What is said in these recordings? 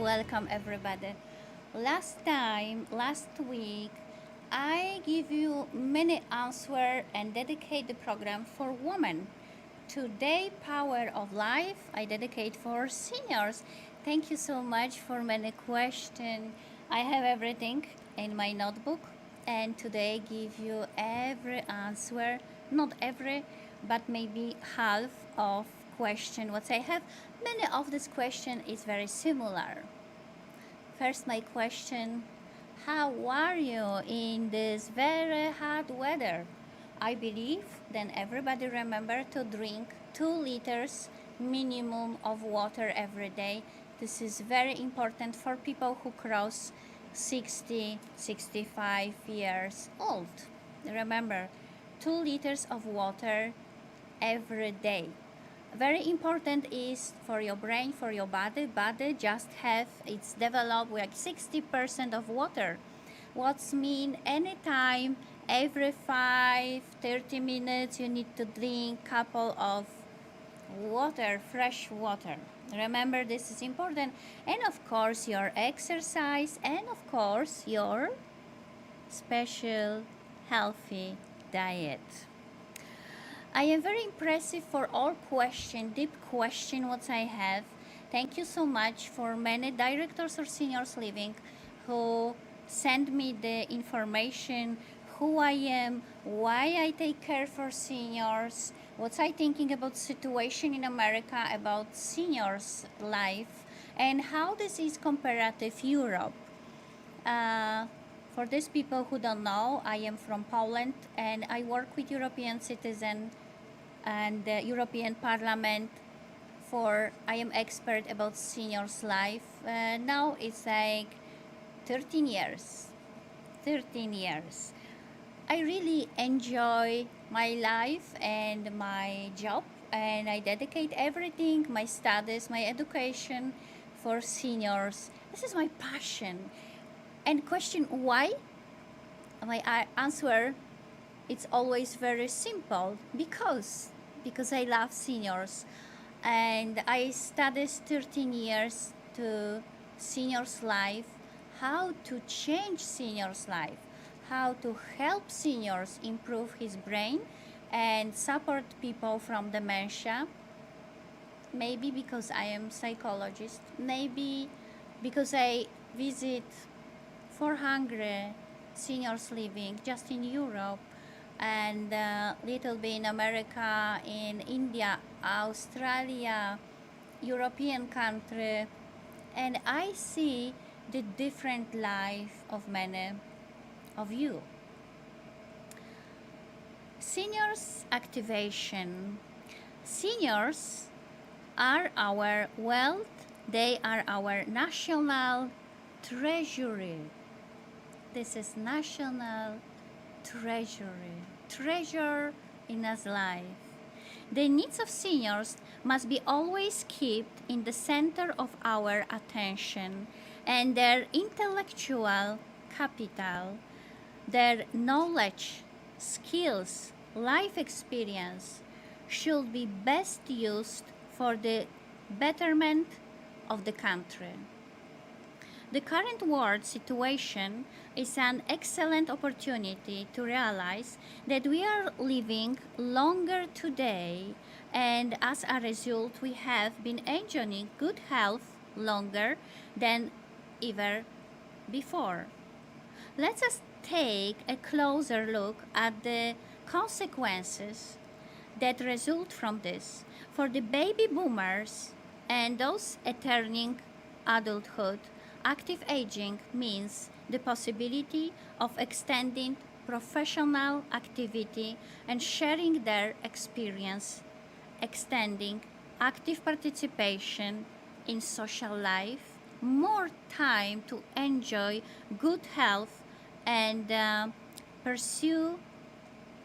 welcome everybody. Last week, I give you many answer and dedicate the program for women. Today, Power of Life, I dedicate for seniors. Thank you so much for many questions. I have everything in my notebook, and today give you every answer, not every, but maybe half of question what I have. Many of this question is very similar. First, my question: how are you in this very hot weather? I believe then everybody remember to drink 2 liters minimum of water every day. This is very important for people who cross 60, 65 years old. Remember, 2 liters of water every day. Very important is for your brain, for your body just have it's developed like 60% of water. What's mean anytime every 5-30 minutes you need to drink couple of water, fresh water. Remember, this is important. And of course your exercise, and of course your special healthy diet. I am very impressive for all deep question what I have. Thank you so much for many directors or seniors living who send me the information, who I am, why I take care for seniors, what I thinking about situation in America about seniors life, and how this is comparative Europe. Uh, for these people who don't know, I am from Poland and I work with European citizens and the European Parliament for I am expert about seniors life. Now it's like 13 years. 13 years. I really enjoy my life and my job, and I dedicate everything, my studies, my education for seniors. This is my passion. And question why? My answer it's always very simple because I love seniors and I studied 13 years to seniors life, how to change seniors life, how to help seniors improve his brain and support people from dementia. Maybe because I am psychologist, maybe because I visit 400 seniors living just in Europe and little bit in America, in India, Australia, European country, and I see the different life of many of you. Seniors activation. Seniors are our wealth, they are our national treasury. This is national treasury. Treasure in us life. The needs of seniors must be always kept in the center of our attention, and their intellectual capital, their knowledge, skills, life experience should be best used for the betterment of the country. The current world situation is an excellent opportunity to realize that we are living longer today, and as a result, we have been enjoying good health longer than ever before. Let us take a closer look at the consequences that result from this for the baby boomers and those entering adulthood. Active aging means the possibility of extending professional activity and sharing their experience, extending active participation in social life, more time to enjoy good health and pursue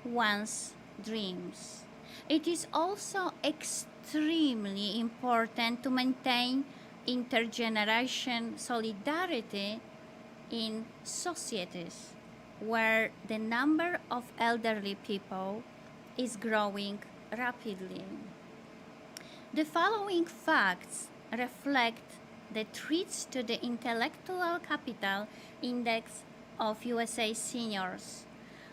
one's dreams. It is also extremely important to maintain intergeneration solidarity in societies where the number of elderly people is growing rapidly. The following facts reflect that treats to the intellectual capital index of USA seniors,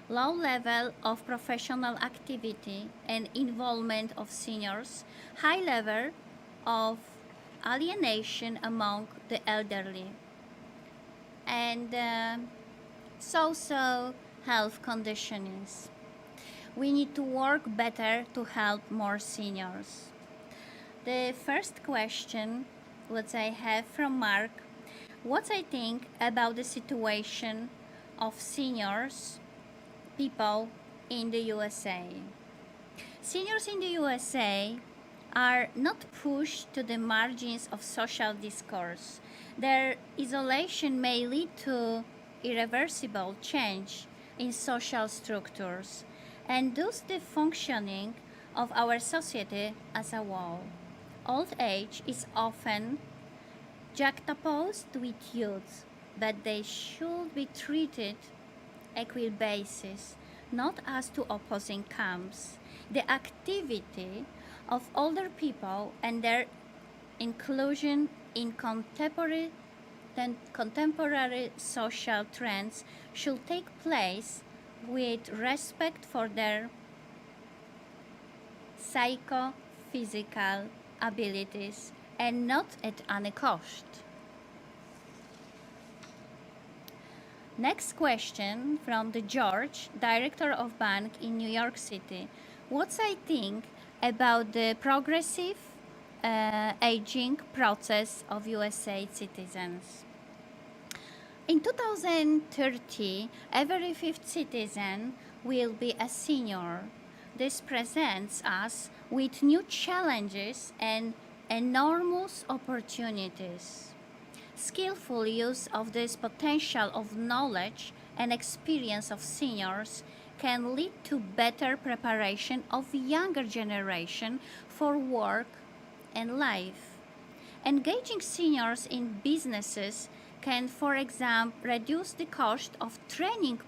low level of professional activity and involvement of seniors, high level of alienation among the elderly, and so health conditions. We need to work better to help more seniors. The first question, what I have from Mark, what I think about the situation of seniors people in the USA. Seniors in the USA are not pushed to the margins of social discourse. Their isolation may lead to irreversible change in social structures and thus the functioning of our society as a whole. Old age is often juxtaposed with youth, but they should be treated equal basis, not as two opposing camps. The activity of older people and their inclusion in contemporary social trends should take place with respect for their psychophysical abilities and not at any cost. Next question from the George, director of bank in New York City. What I think about the progressive aging process of USA citizens? In 2030, every fifth citizen will be a senior. This presents us with new challenges and enormous opportunities. Skillful use of this potential of knowledge and experience of seniors can lead to better preparation of younger generation for work and life. Engaging seniors in businesses can, for example, reduce the cost of training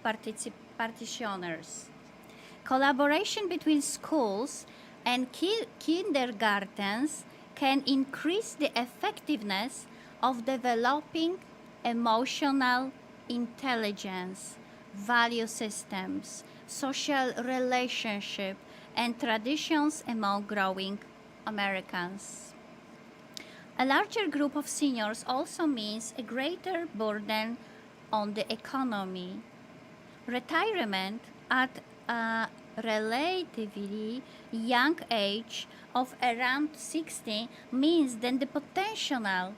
practitioners. Collaboration between schools and kindergartens can increase the effectiveness of developing emotional intelligence, value systems, social relationship, and traditions among growing Americans. A larger group of seniors also means a greater burden on the economy. Retirement at a relatively young age of around 60 means that the potential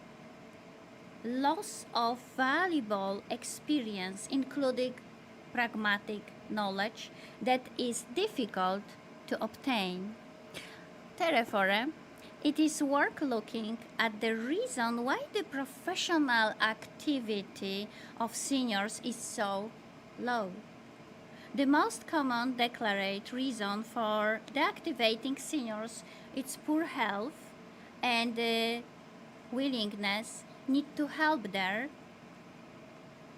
loss of valuable experience, including pragmatic knowledge, that is difficult to obtain. Therefore, it is worth looking at the reason why the professional activity of seniors is so low. The most common declared reason for deactivating seniors is poor health and the willingness need to help their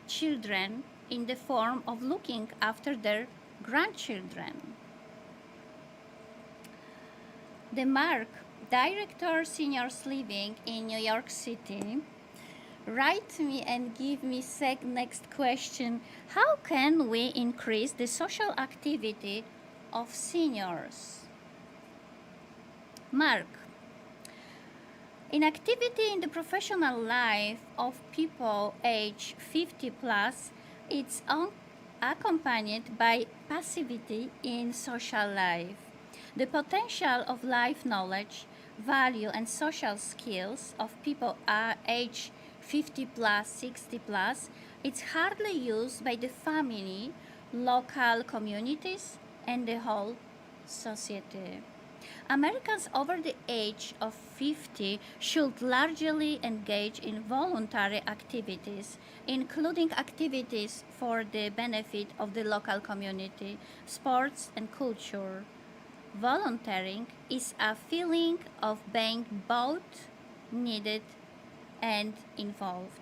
children in the form of looking after their grandchildren. The Mark, Director Seniors Living in New York City, write me and give me next question. How can we increase the social activity of seniors? Mark, inactivity in the professional life of people age 50 plus is accompanied by passivity in social life. The potential of life knowledge, value, and social skills of people age 50 plus, 60 plus, it's hardly used by the family, local communities, and the whole society. Americans over the age of 50 should largely engage in voluntary activities, including activities for the benefit of the local community, sports, and culture. Volunteering is a feeling of being both needed and involved.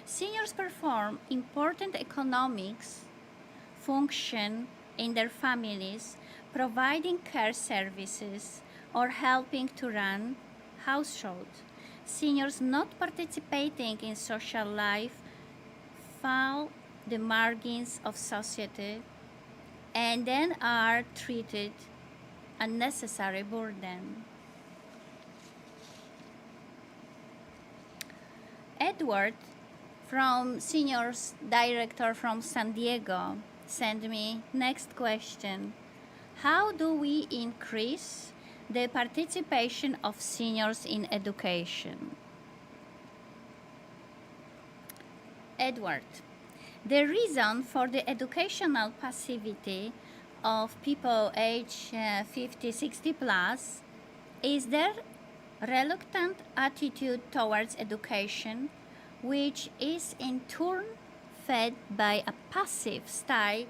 Seniors perform important economics function in their families, providing care services or helping to run household. Seniors not participating in social life fall the margins of society and then are treated unnecessary burden. Edward from Seniors Director from San Diego sent me next question. How do we increase the participation of seniors in education? Edward, the reason for the educational passivity of people age 50, 60 plus is their reluctant attitude towards education, which is in turn fed by a passive style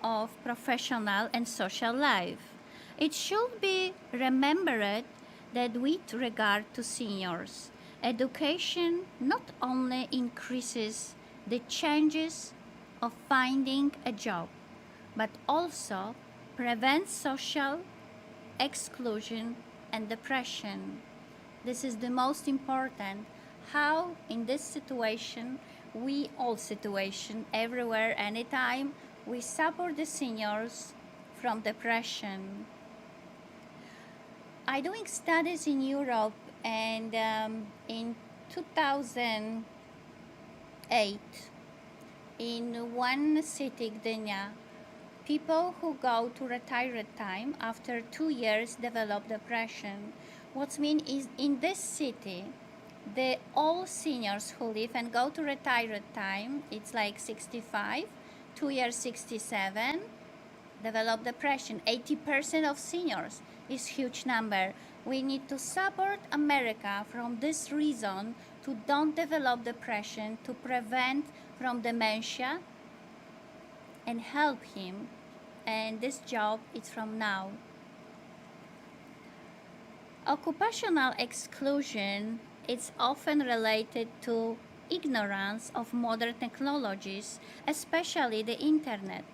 of professional and social life. It should be remembered that with regard to seniors, education not only increases the chances of finding a job, but also prevents social exclusion and depression. This is the most important. How in this situation, all situation, everywhere, anytime, we support the seniors from depression. I doing studies in Europe, and in 2008, in one city, Gdynia, people who go to retirement time after 2 years develop depression. What's mean is in this city, all seniors who live and go to retirement time, it's like 65, 2 years 67, develop depression. 80% of seniors is huge number. We need to support America from this reason to don't develop depression, to prevent from dementia and help him. And this job is from now. Occupational exclusion is often related to ignorance of modern technologies, especially the internet.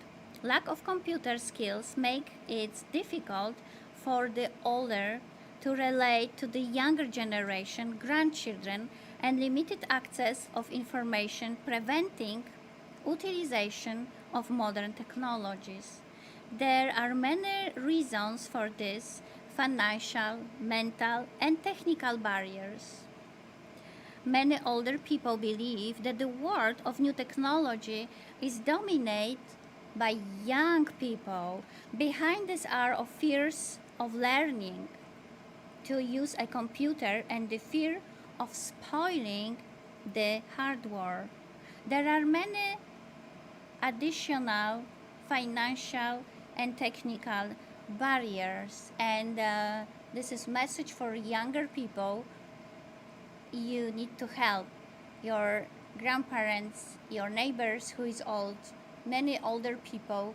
Lack of computer skills make it difficult for the older to relate to the younger generation, grandchildren, and limited access of information preventing utilization of modern technologies. There are many reasons for this: financial, mental, and technical barriers. Many older people believe that the world of new technology is dominated by young people. Behind this are of fears of learning to use a computer and the fear of spoiling the hardware. There are many additional financial and technical barriers, and this is message for younger people. You need to help your grandparents, your neighbors who is old, many older people,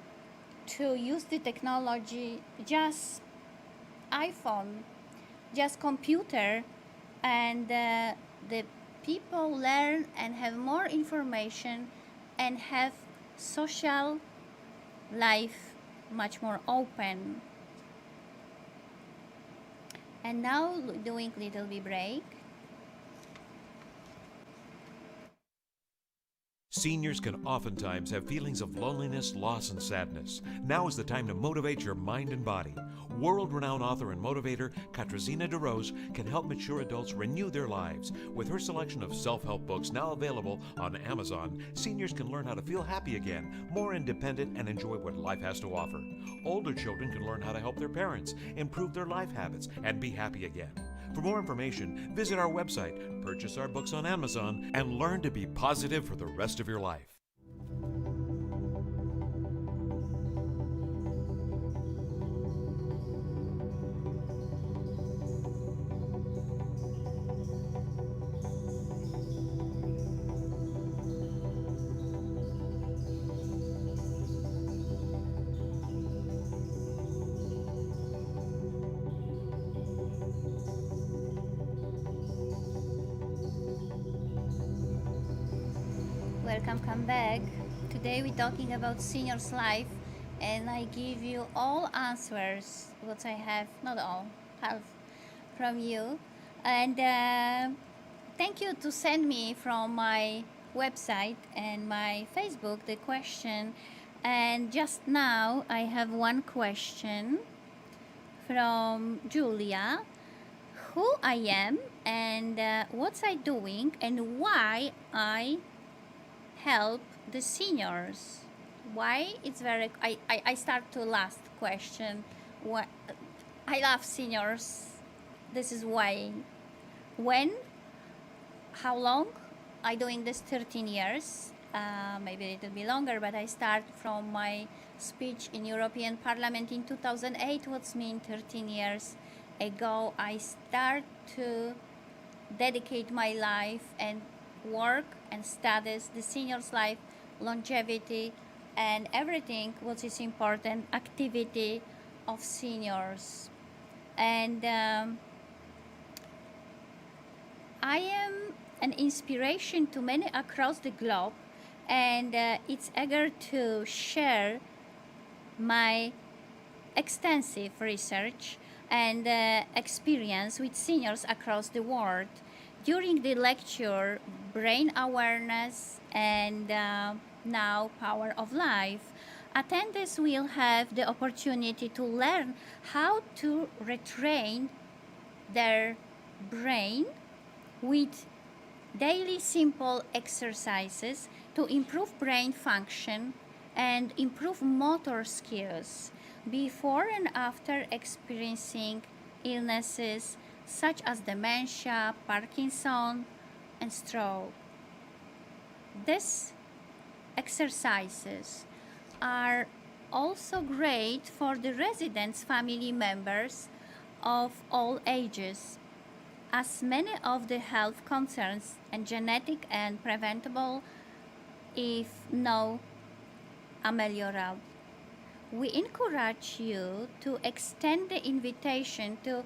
to use the technology, just iPhone, just computer, and the people learn and have more information and have social life much more open. And now doing little bit break. Seniors can oftentimes have feelings of loneliness, loss, and sadness. Now is the time to motivate your mind and body. World-renowned author and motivator Katarzyna Dorosz can help mature adults renew their lives. With her selection of self-help books now available on Amazon, seniors can learn how to feel happy again, more independent, and enjoy what life has to offer. Older children can learn how to help their parents, improve their life habits, and be happy again. For more information, visit our website, purchase our books on Amazon, and learn to be positive for the rest of your life. Welcome, come back. Today we're talking about seniors life, and I give you all answers what I have, not all, half from you. And thank you to send me from my website and my Facebook the question. And just now I have one question from Julia. Who I am and what I doing and why I help the seniors. Why it's very I start to last question. What I love seniors. This is why. When, how long I doing this 13 years, maybe it will be longer, but I start from my speech in European Parliament in 2008, what's mean 13 years ago. I start to dedicate my life and work and studies, the seniors life, longevity, and everything what is important, activity of seniors. And I am an inspiration to many across the globe, and it's eager to share my extensive research and experience with seniors across the world. During the lecture, Brain Awareness and now Power of Life, attendees will have the opportunity to learn how to retrain their brain with daily simple exercises to improve brain function and improve motor skills before and after experiencing illnesses such as dementia, Parkinson, and stroke. These exercises are also great for the residents' family members of all ages, as many of the health concerns and genetic and preventable, if no ameliorable. We encourage you to extend the invitation to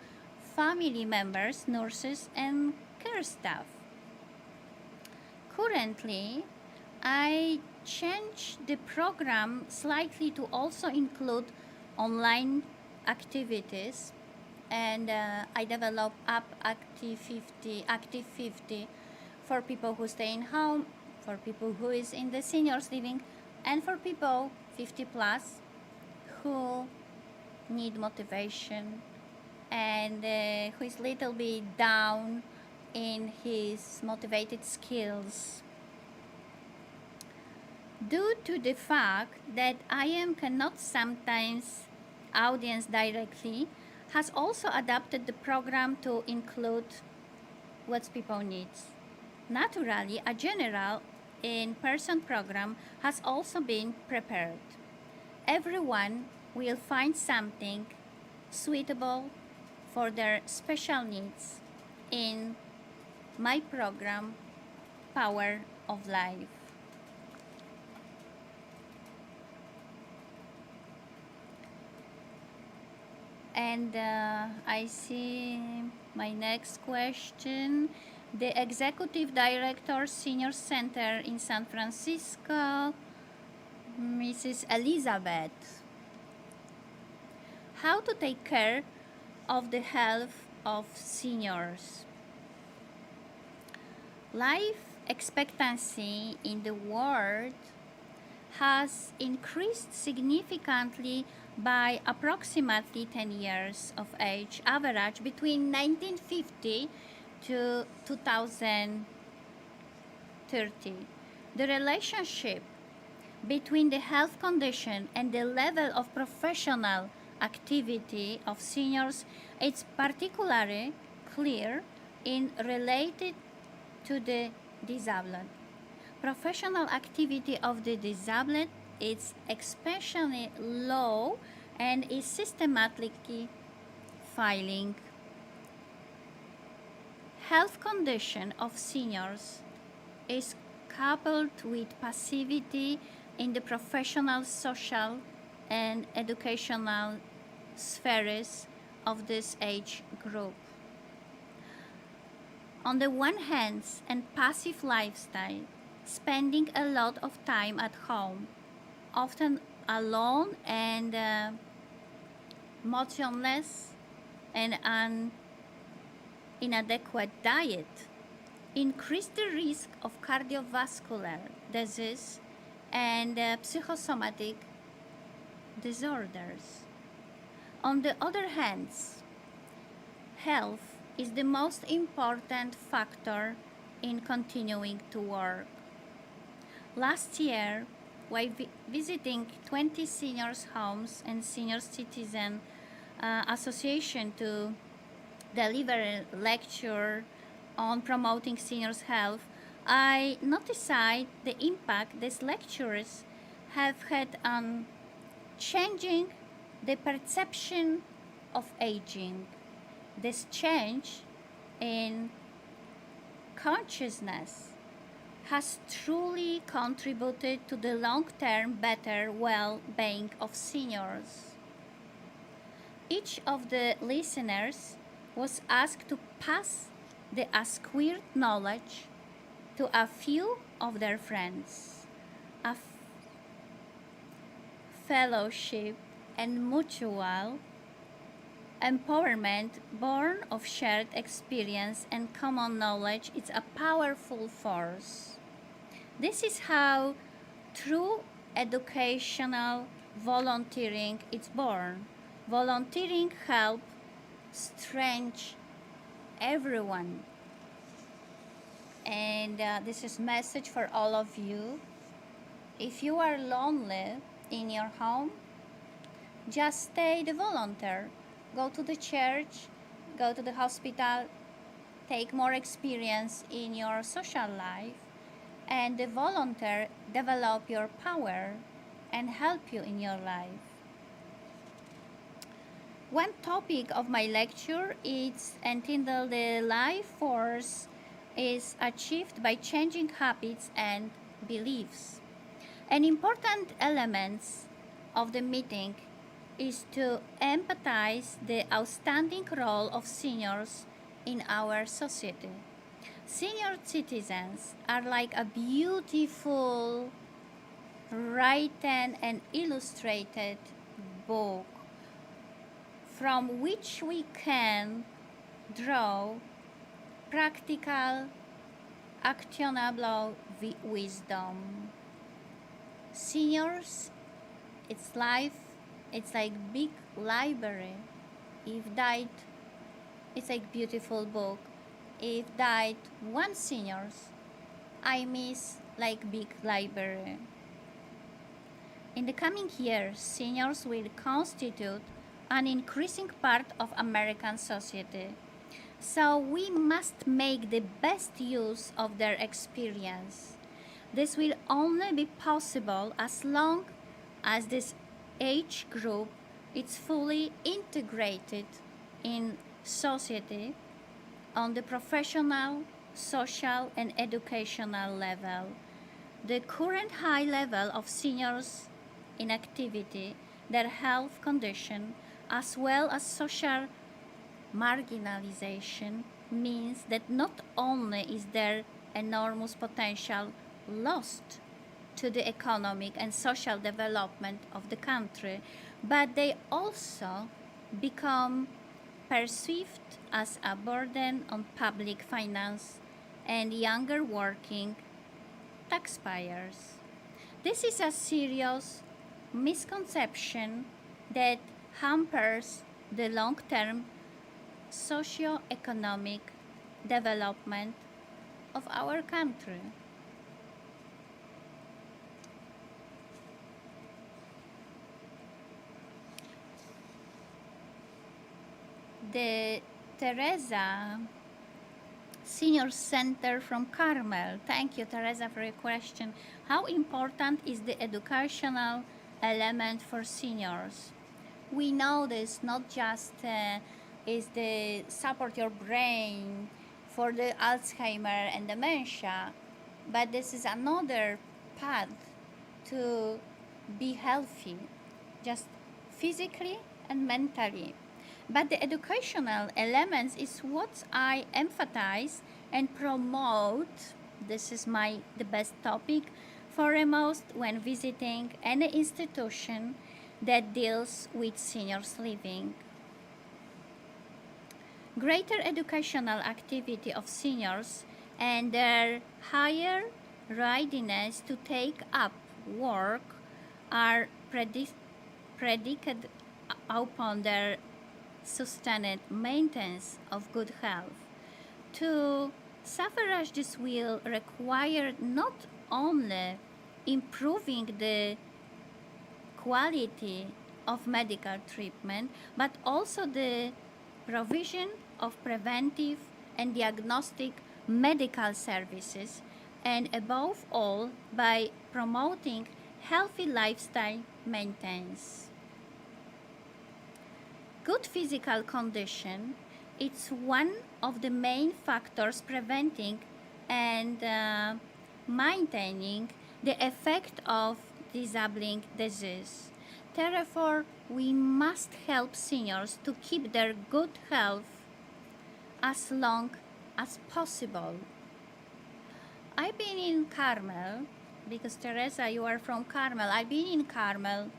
family members, nurses, and care staff. Currently, I changed the program slightly to also include online activities, and I developed App Active 50 for people who stay in home, for people who is in the seniors living, and for people 50 plus who need motivation and who is little bit down in his motivated skills. Due to the fact that I am cannot sometimes audience directly, has also adapted the program to include what people needs. Naturally, a general in-person program has also been prepared. Everyone will find something suitable for their special needs in my program, Power of Life. And I see my next question. The Executive Director, Senior Center in San Francisco, Mrs. Elizabeth. How to take care of the health of seniors. Life expectancy in the world has increased significantly by approximately 10 years of age average between 1950 to 2030. The relationship between the health condition and the level of professional activity of seniors is particularly clear in related to the disabled. Professional activity of the disabled is especially low and is systematically failing. Health condition of seniors is coupled with passivity in the professional, social, and educational spheres of this age group. On the one hand, a passive lifestyle, spending a lot of time at home, often alone and motionless, and an inadequate diet increase the risk of cardiovascular disease and psychosomatic disorders. On the other hand, health is the most important factor in continuing to work. Last year, while visiting 20 seniors' homes and senior citizen association to deliver a lecture on promoting seniors' health, I noticed the impact these lectures have had on changing the perception of aging. This change in consciousness has truly contributed to the long-term better well-being of seniors. Each of the listeners was asked to pass the acquired knowledge to a few of their friends. A fellowship and mutual empowerment born of shared experience and common knowledge is a powerful force. This is how true educational volunteering is born. Volunteering helps strengthen everyone. And this is message for all of you. If you are lonely in your home, just stay the volunteer. Go to the church, go to the hospital, take more experience in your social life, and the volunteer develop your power and help you in your life. One topic of my lecture is entitled "The Life Force is Achieved by Changing Habits and Beliefs." An important element of the meeting is to empathize the outstanding role of seniors in our society. Senior citizens are like a beautiful written and illustrated book from which we can draw practical, actionable wisdom. Seniors, it's life, it's like big library. If died, it's like beautiful book. If died one seniors, I miss like big library. In the coming years, seniors will constitute an increasing part of American society. So we must make the best use of their experience. This will only be possible as long as this age group is fully integrated in society on the professional, social, and educational level. The current high level of seniors inactivity, their health condition, as well as social marginalization means that not only is there enormous potential lost to the economic and social development of the country, but they also become perceived as a burden on public finance and younger working taxpayers. This is a serious misconception that hampers the long-term socio-economic development of our country. The Teresa Senior Center from Carmel. Thank you, Teresa, for your question. How important is the educational element for seniors? We know this not just is the support your brain for the Alzheimer and dementia, but this is another path to be healthy, just physically and mentally. But the educational elements is what I emphasize and promote. This is the best topic foremost when visiting any institution that deals with seniors living. Greater educational activity of seniors and their higher readiness to take up work are predicated upon their sustained maintenance of good health. To suffrage this will require not only improving the quality of medical treatment, but also the provision of preventive and diagnostic medical services, and above all, by promoting healthy lifestyle maintenance. Good physical condition, it's one of the main factors preventing and maintaining the effect of disabling disease. Therefore, we must help seniors to keep their good health as long as possible. I've been in Carmel, because Teresa, you are from Carmel. I've been in Carmel.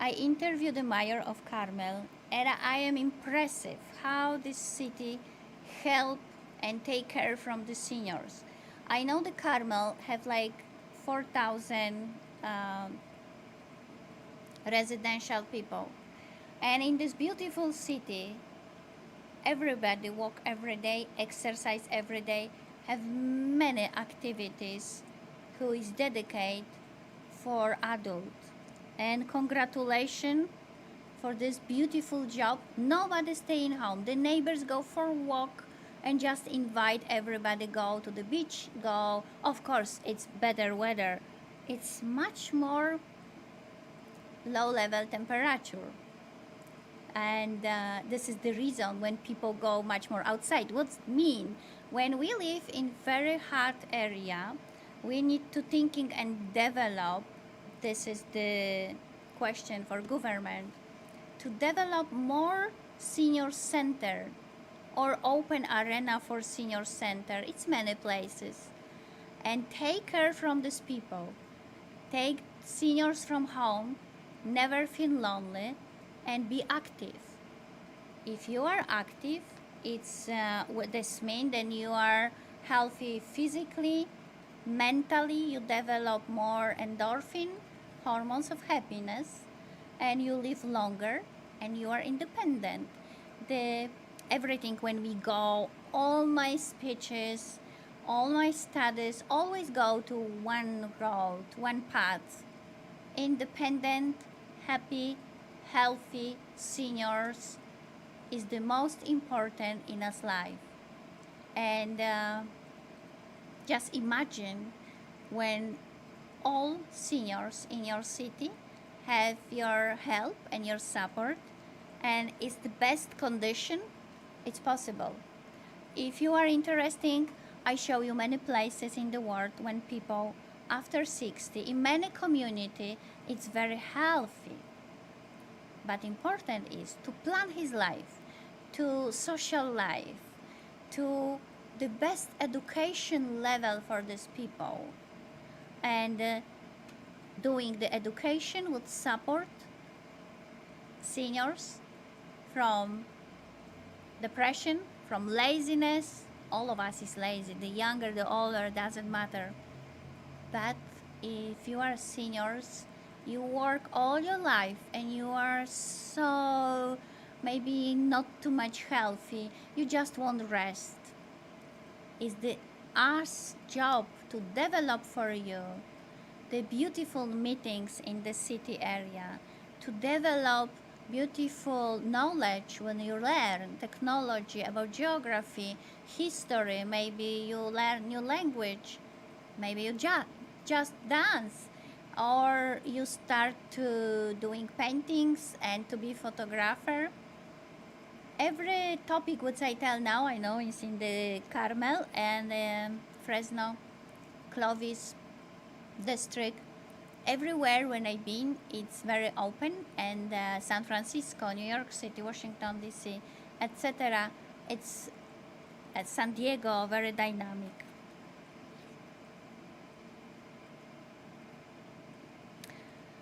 I interviewed the mayor of Carmel, and I am impressed how this city help and take care from the seniors. I know the Carmel have like 4,000 residential people, and in this beautiful city, everybody walk every day, exercise every day, have many activities who is dedicated for adult. And congratulations for this beautiful job. Nobody staying home. The neighbors go for a walk and just invite everybody go to the beach, go. Of course, it's better weather. It's much more low level temperature. And this is the reason when people go much more outside. What's mean? When we live in very hot area, we need to thinking and develop. This is the question for government, to develop more senior center or open arena for senior center. It's many places, and take care from these people. Take seniors from home, never feel lonely, and be active. If you are active, it's what this means, then you are healthy physically, mentally, you develop more endorphin, hormones of happiness, and you live longer, and you are independent. The everything when we go, all my speeches, all my studies always go to one road, one path. Independent, happy, healthy seniors is the most important in us life. And just imagine when all seniors in your city have your help and your support, and it's the best condition it's possible. If you are interested, I show you many places in the world when people after 60 in many community it's very healthy. But important is to plan his life, to social life, to the best education level for these people, and doing the education would support seniors from depression, from laziness. All of us is lazy, the younger, the older, doesn't matter. But if you are seniors, you work all your life and you are so maybe not too much healthy, you just want rest. It's the us job to develop for you the beautiful meetings in the city area, to develop beautiful knowledge when you learn technology about geography, history, maybe you learn new language, maybe you just dance, or you start to doing paintings and to be photographer. Every topic which I tell now, I know is in the Carmel and Fresno, Clovis district. Everywhere when I've been, it's very open, and San Francisco, New York City, Washington D.C., etc. It's at San Diego, very dynamic.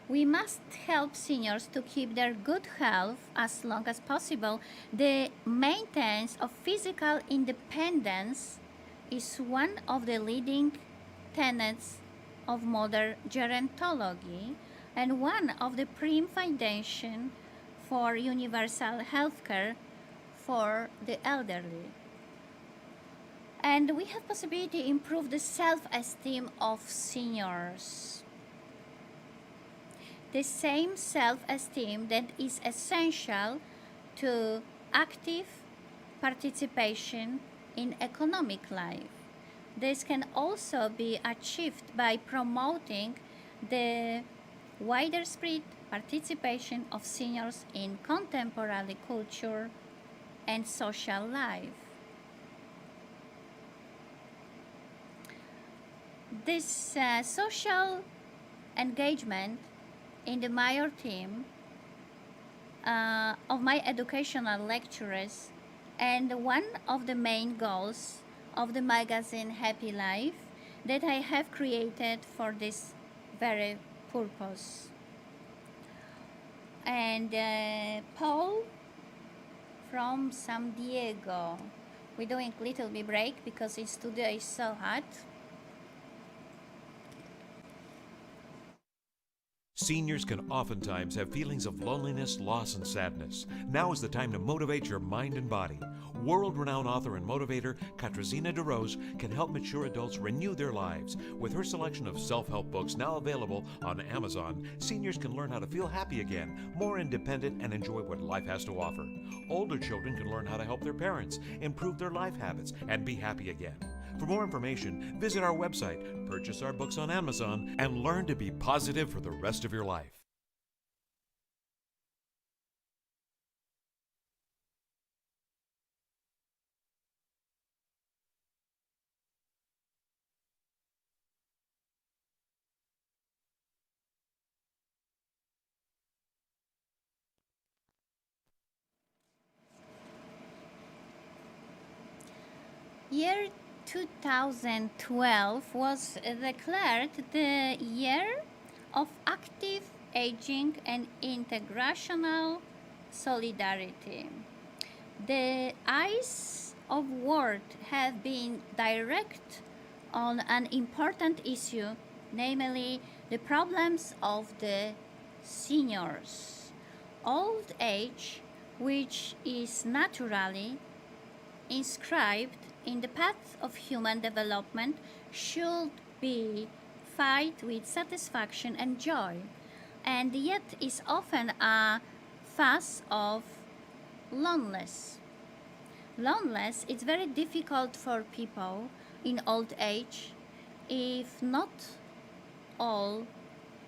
We must help seniors to keep their good health as long as possible. The maintenance of physical independence is one of the leading tenets of modern gerontology and one of the prime foundation for universal healthcare for the elderly. And we have possibility to improve the self-esteem of seniors. The same self-esteem that is essential to active participation in economic life. This can also be achieved by promoting the widespread participation of seniors in contemporary culture and social life. This social engagement in the major theme of my educational lectures and one of the main goals of the magazine Happy Life that I have created for this very purpose. And Paul from San Diego. We're doing little bit break because in studio is so hot. Seniors can oftentimes have feelings of loneliness, loss, and sadness. Now is the time to motivate your mind and body. World-renowned author and motivator Katarzyna Dorosz can help mature adults renew their lives. With her selection of self-help books now available on Amazon, seniors can learn how to feel happy again, more independent, and enjoy what life has to offer. Older children can learn how to help their parents, improve their life habits, and be happy again. For more information, visit our website, purchase our books on Amazon, and learn to be positive for the rest of your life. Year 2012 was declared the year of active aging and integrational solidarity. The eyes of world have been direct on an important issue, namely the problems of the seniors. Old age, which is naturally inscribed in the path of human development, should be felt with satisfaction and joy, and yet is often a phase of loneliness. Loneliness is very difficult for people in old age, if not all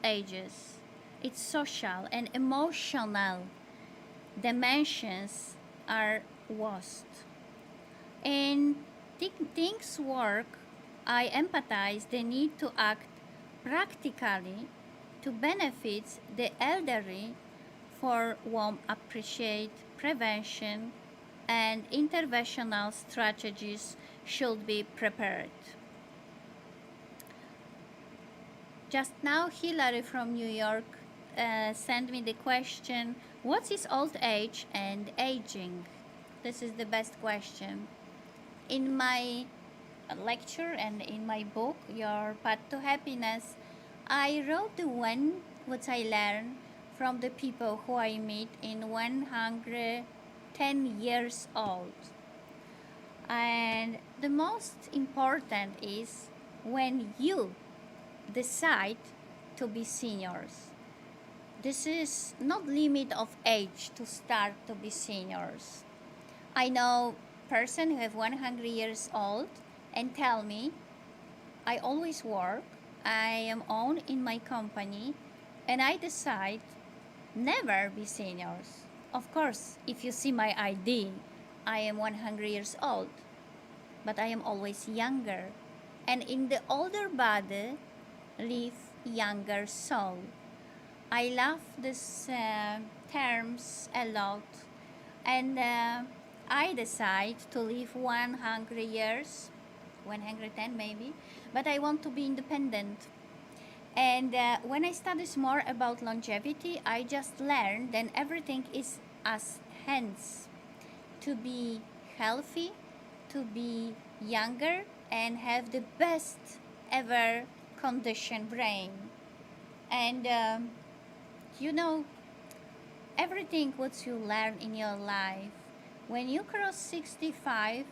ages. Its social and emotional dimensions are vast. In things work, I empathize the need to act practically to benefit the elderly, for whom appreciate prevention and interventional strategies should be prepared. Just now, Hillary from New York sent me the question, what is old age and aging? This is the best question. In my lecture and in my book, Your Path to Happiness, I wrote the one what I learned from the people who I meet in 110 years old. And the most important is when you decide to be seniors. This is not limit of age to start to be seniors. I know person who have 100 years old and tell me, I always work, I am own in my company, and I decide never be seniors. Of course, if you see my ID, I am 100 years old, but I am always younger. And in the older body, live younger soul. I love these terms a lot, and I decide to live 100 years, 110 maybe, but I want to be independent. And when I study more about longevity, I just learned that everything is as hands. To be healthy, to be younger, and have the best ever conditioned brain. And you know, everything what you learn in your life, when you cross 65,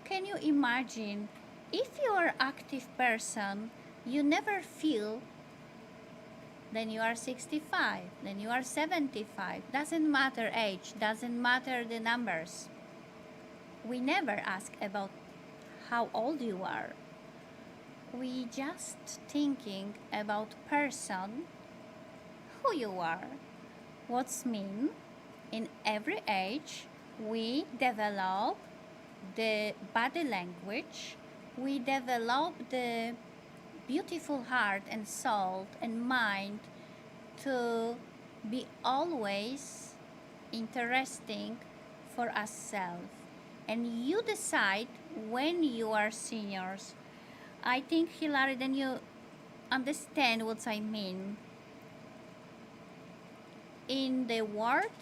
can you imagine if you are active person, you never feel then you are 65, then you are 75. Doesn't matter age, doesn't matter the numbers. We never ask about how old you are. We just thinking about person, who you are. What's mean? In every age, we develop the body language, we develop the beautiful heart and soul and mind to be always interesting for ourselves. And you decide when you are seniors. I think, Hilary, then you understand what I mean. In the world,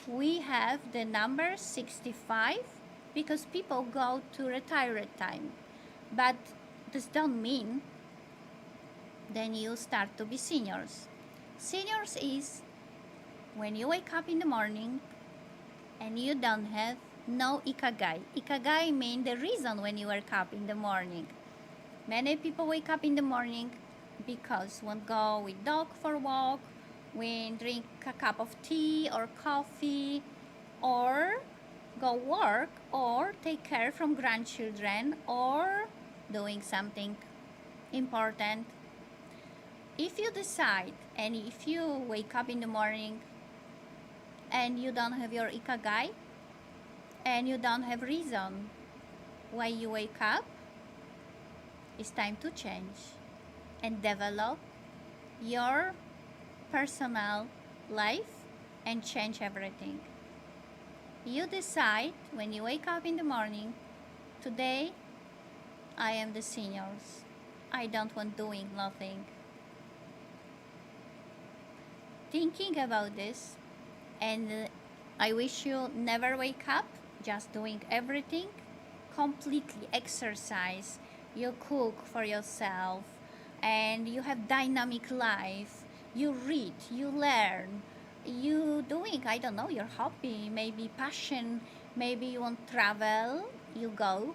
we have the number 65 because people go to retirement time. But this don't mean then you start to be seniors. Seniors is when you wake up in the morning and you don't have no ikagai. Ikagai means the reason when you wake up in the morning. Many people wake up in the morning because want go with dog for walk, when drink a cup of tea or coffee, or go work, or take care from grandchildren, or doing something important. If you decide and if you wake up in the morning and you don't have your ikagai and you don't have reason why you wake up, it's time to change and develop your personal life and change everything. You decide when you wake up in the morning, today I am the seniors. I don't want doing nothing. Thinking about this, and I wish you never wake up just doing everything, completely exercise, you cook for yourself, and you have dynamic life, you read, you learn, you doing, I don't know, your hobby, maybe passion, maybe you want travel, you go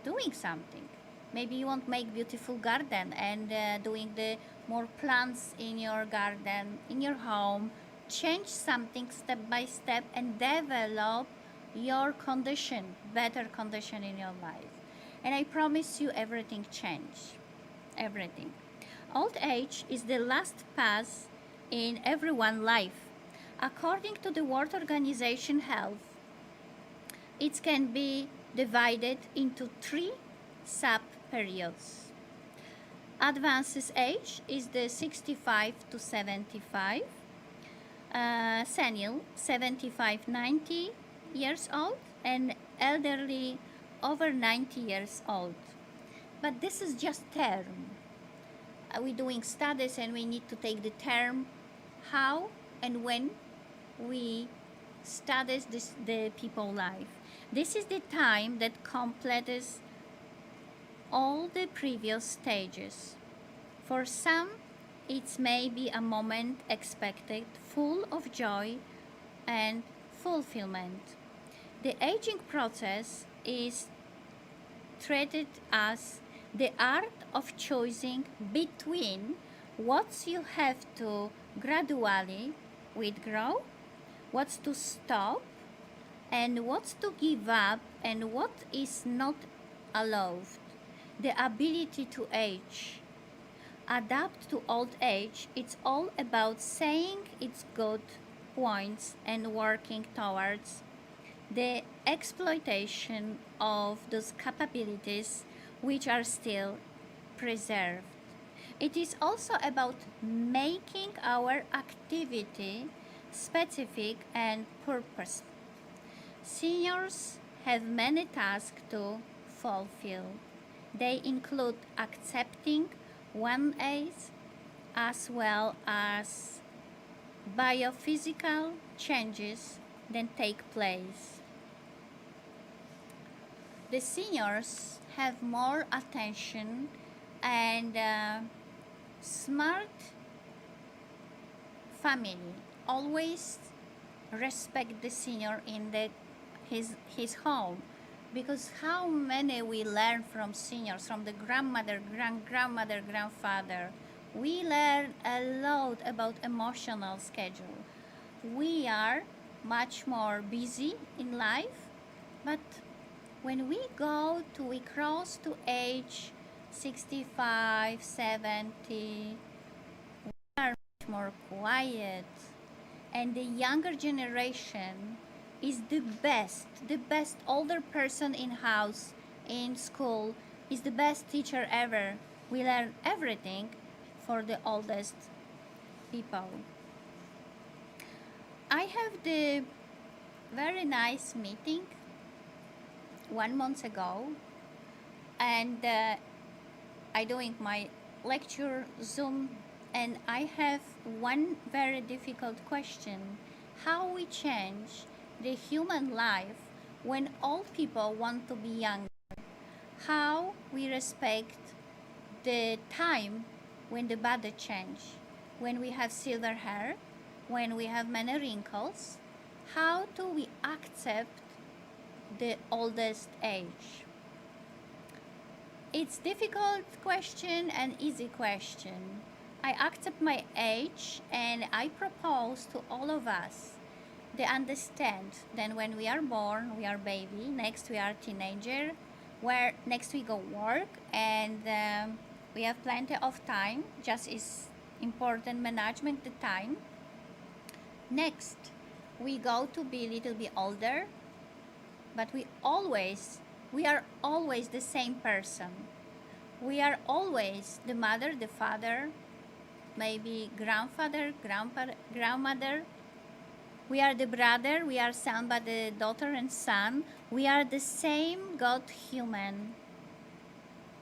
doing something. Maybe you want make beautiful garden and doing the more plants in your garden, in your home. Change something step by step and develop your condition, better condition in your life. And I promise you everything change. Everything. Old age is the last pass in everyone's life. According to the World Organization Health, it can be divided into 3 sub-periods. Advanced age is the 65 to 75, senile 75-90 years old, and elderly over 90 years old. But this is just term. We're doing studies and we need to take the term how and when we study the people life. This is the time that completes all the previous stages. For some, it may be a moment expected full of joy and fulfillment. The aging process is treated as the art of choosing between what you have to gradually withdraw, what's to stop, and what's to give up, and what is not allowed. The ability to age. Adapt to old age, it's all about saying its good points and working towards the exploitation of those capabilities which are still preserved. It is also about making our activity specific and purposeful. Seniors have many tasks to fulfill. They include accepting one age as well as biophysical changes that take place. the seniors have more attention and smart family always respect the senior in his home, because how many we learn from seniors, from the grandmother, grandmother, grandfather. We learn a lot about emotional schedule. We are much more busy in life, but when we cross to age 65, 70, we are much more quiet, and the younger generation is the best older person in house, in school, is the best teacher ever. We learn everything for the oldest people. I have the very nice meeting 1 month ago, and I doing my lecture Zoom, and I have one very difficult question: how we change the human life when all people want to be young? How we respect the time when the body change, when we have silver hair, when we have many wrinkles? How do we accept the oldest age? It's difficult question and easy question. I accept my age, and I propose to all of us they understand that when we are born, we are baby, next we are teenager, where next we go work, and we have plenty of time, just is important management the time. Next, we go to be a little bit older, but we are always the same person. We are always the mother, the father, maybe grandfather, grandmother. We are the brother, we are son, but the daughter and son. We are the same God human.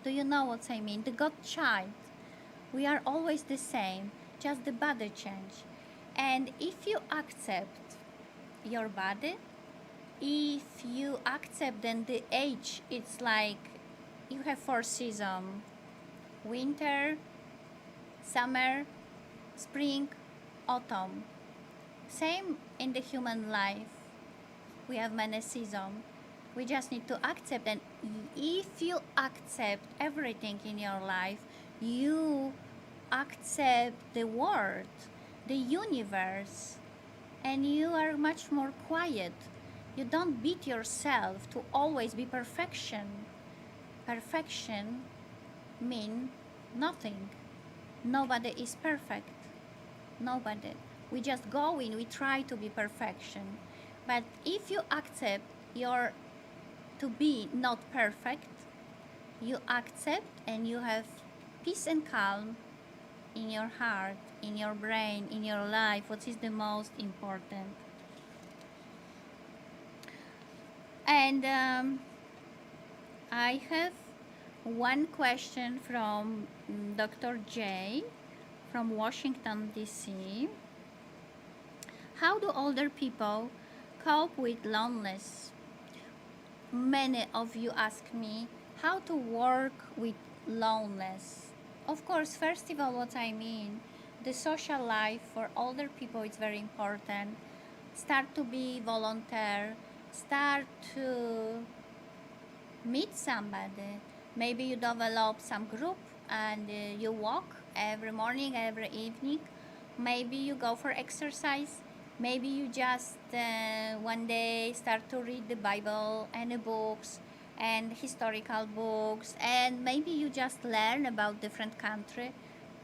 Do you know what I mean? The God child. We are always the same, just the body change. And if you accept your body, if you accept then the age, it's like you have 4 seasons: winter, summer, spring, autumn. Same in the human life. We have many seasons. We just need to accept, and if you accept everything in your life, you accept the world, the universe, and you are much more quiet. You don't beat yourself to always be perfection. Perfection mean nothing. Nobody is perfect. Nobody. We just go in, we try to be perfection. But if you accept your to be not perfect, you accept and you have peace and calm in your heart, in your brain, in your life, what is the most important. And I have one question from Dr. J from Washington, D.C. How do older people cope with loneliness? Many of you ask me how to work with loneliness. Of course, first of all, what I mean, the social life for older people is very important. Start to be volunteer, start to meet somebody. Maybe you develop some group and you walk every morning, every evening. Maybe you go for exercise. Maybe you just one day start to read the Bible and the books and historical books, and maybe you just learn about different country,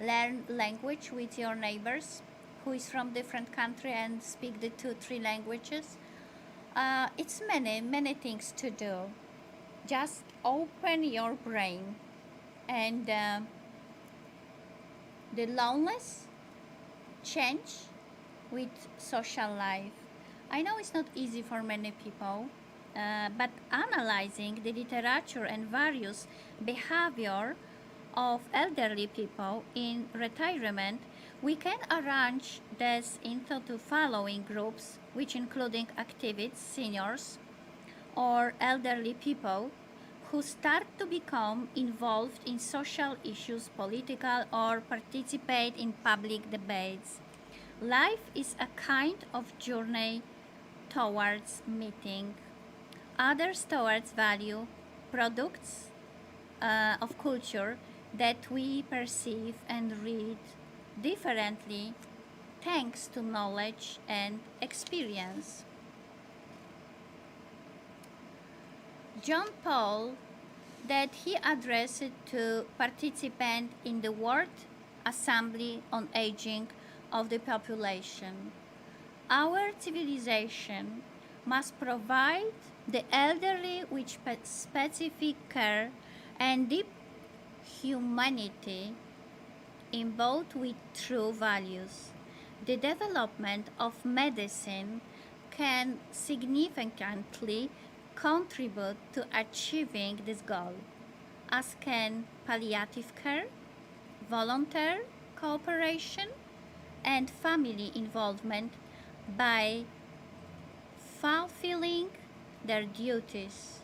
learn language with your neighbors who is from different country and speak the 2-3 languages. It's many things to do. Just open your brain, and the loneliness change with social life. I know it's not easy for many people, but analyzing the literature and various behavior of elderly people in retirement, we can arrange this into the following groups, which including activists, seniors, or elderly people who start to become involved in social issues, political, or participate in public debates. Life is a kind of journey towards meeting others, towards value products of culture that we perceive and read differently thanks to knowledge and experience. John Paul that he addressed to participants in the World Assembly on Aging of the Population. Our civilization must provide the elderly with specific care and deep humanity imbibed with true values. The development of medicine can significantly contribute to achieving this goal, as can palliative care, volunteer cooperation, and family involvement by fulfilling their duties,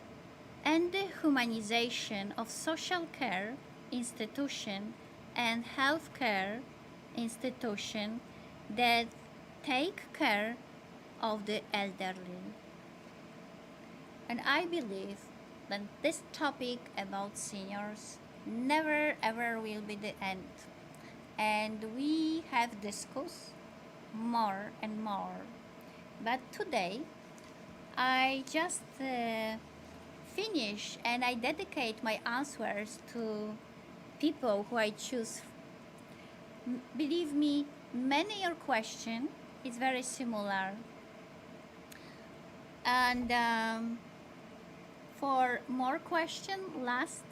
and the humanization of social care institutions and healthcare institutions that take care of the elderly. And I believe that this topic about seniors never ever will be the end. And we have discussed more and more. But today, I just finish and I dedicate my answers to people who I choose. Believe me, many your question is very similar. And for more question, last,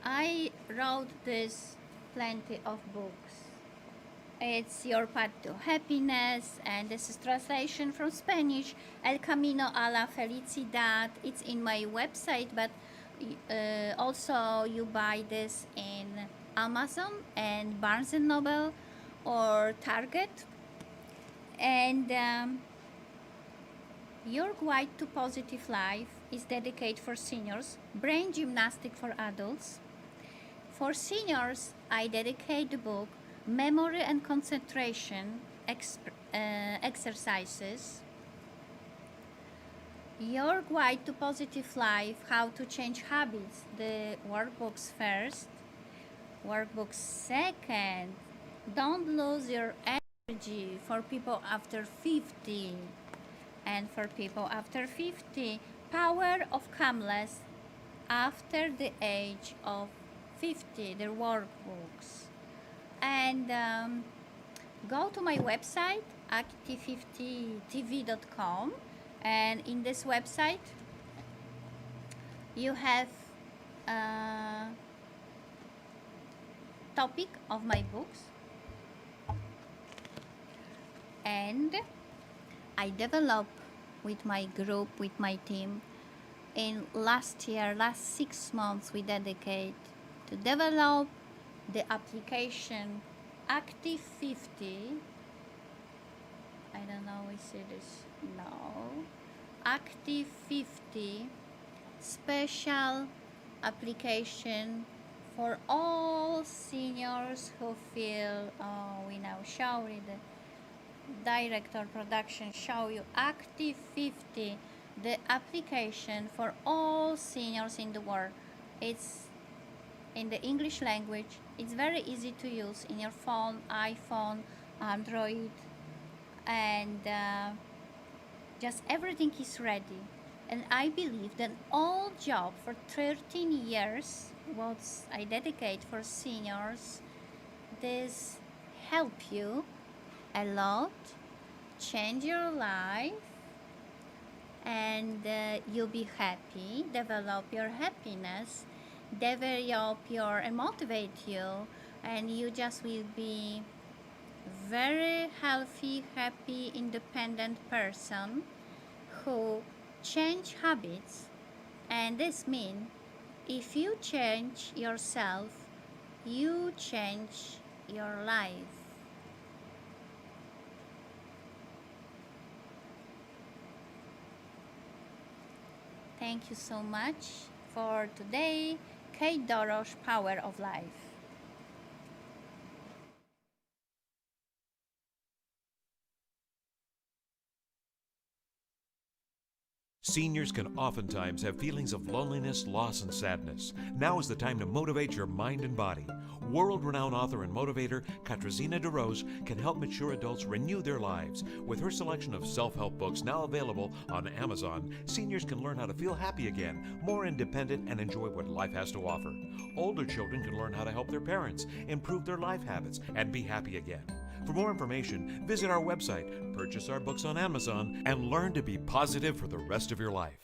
I wrote this plenty of books. It's Your Path to Happiness, and this is translation from Spanish, El Camino a la Felicidad. It's in my website, but also you buy this in Amazon and Barnes & Noble or Target. And Your Guide to Positive Life is dedicated for seniors, brain gymnastic for adults. For seniors, I dedicate the book Memory and Concentration Exercises. Your Guide to Positive Life, How to Change Habits, the workbooks first. Workbook second, Don't Lose Your Energy for people after 50. And for people after 50, Power of Calmness after the age of 50, the workbooks. And go to my website, active50tv.com, and in this website you have a topic of my books, and I develop with my group, with my team. In last 6 months, we dedicate to develop the application Active 50. I don't know, we see this. No. Active 50 special application for all seniors who feel, we now show it, the director production show you Active 50, the application for all seniors in the world. It's in the English language. It's very easy to use in your phone, iPhone, Android, and just everything is ready. And I believe that all job for 13 years was I dedicate for seniors. This help you a lot, change your life, and you'll be happy, develop your happiness, develop your and motivate you, and you just will be very healthy, happy, independent person who change habits. And this means if you change yourself, you change your life. Thank you so much for today, Kate Dorosz, Power of Life. Seniors can oftentimes have feelings of loneliness, loss, and sadness. Now is the time to motivate your mind and body. World-renowned author and motivator Katarzyna Dorosz can help mature adults renew their lives. With her selection of self-help books now available on Amazon, seniors can learn how to feel happy again, more independent, and enjoy what life has to offer. Older children can learn how to help their parents, improve their life habits, and be happy again. For more information, visit our website, purchase our books on Amazon, and learn to be positive for the rest of your life.